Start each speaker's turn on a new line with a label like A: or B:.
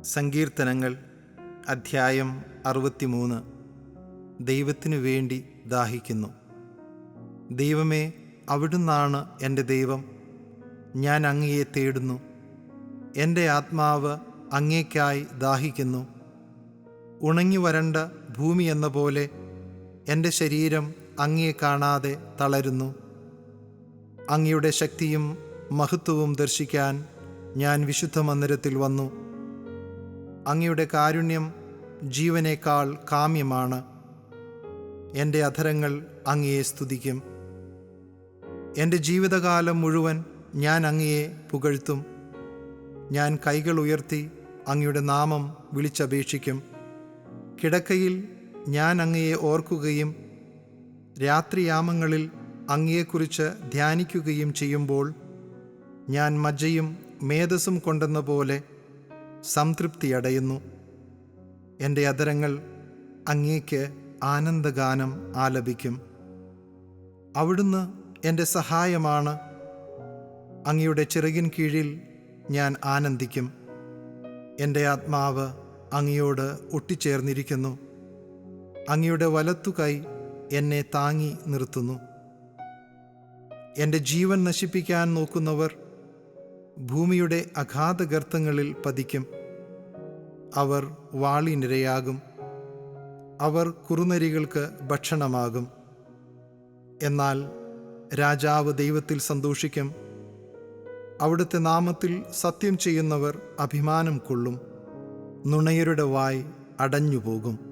A: സങ്കീർത്തനങ്ങൾ അധ്യായം 63. ദൈവത്തിനു വേണ്ടി ദാഹിക്കുന്നു. ദൈവമേ, അവിടുന്നാണ് എൻ്റെ ദൈവം. ഞാൻ അങ്ങയെ തേടുന്നു. എൻ്റെ ആത്മാവ് അങ്ങേക്കായി ദാഹിക്കുന്നു. ഉണങ്ങി വരണ്ട ഭൂമി എന്ന പോലെ എൻ്റെ ശരീരം അങ്ങയെ കാണാതെ തളരുന്നു. അങ്ങയുടെ ശക്തിയും മഹത്വവും ദർശിക്കാൻ ഞാൻ വിശുദ്ധ മന്ദിരത്തിൽ വന്നു. അങ്ങയുടെ കാരുണ്യം ജീവനേക്കാൾ കാമ്യമാണ്. എൻ്റെ അധരങ്ങൾ അങ്ങയെ സ്തുതിക്കും. എൻ്റെ ജീവിതകാലം മുഴുവൻ ഞാൻ അങ്ങയെ പുകഴ്ത്തും. ഞാൻ കൈകൾ ഉയർത്തി അങ്ങയുടെ നാമം വിളിച്ചപേക്ഷിക്കും. കിടക്കയിൽ ഞാൻ അങ്ങയെ ഓർക്കുകയും രാത്രിയാമങ്ങളിൽ അങ്ങയെക്കുറിച്ച് ധ്യാനിക്കുകയും ചെയ്യുമ്പോൾ ഞാൻ മജ്ജയും മേധസ്സും കൊണ്ടെന്ന പോലെ സംതൃപ്തിയടയുന്നു. എൻ്റെ അധരങ്ങൾ അങ്ങേക്ക് ആനന്ദഗാനം ആലപിക്കും. അവിടുന്ന് എൻ്റെ സഹായമാണ്. അങ്ങയുടെ ചിറകിൻ കീഴിൽ ഞാൻ ആനന്ദിക്കും. എൻ്റെ ആത്മാവ് അങ്ങയോട് ഒട്ടിച്ചേർന്നിരിക്കുന്നു. അങ്ങയുടെ വലത്തുകൈ എന്നെ താങ്ങി നിർത്തുന്നു. എൻ്റെ ജീവൻ നശിപ്പിക്കാൻ നോക്കുന്നവർ ഭൂമിയുടെ അഗാധഗർത്തങ്ങളിൽ പതിക്കും. അവർ വാളിനിരയാകും. അവർ കുറുനരികൾക്ക് ഭക്ഷണമാകും. എന്നാൽ രാജാവ് ദൈവത്തിൽ സന്തോഷിക്കും. അവിടുത്തെ നാമത്തിൽ സത്യം ചെയ്യുന്നവർ അഭിമാനം കൊള്ളും. നുണയരുടെ വായ് അടഞ്ഞുപോകും.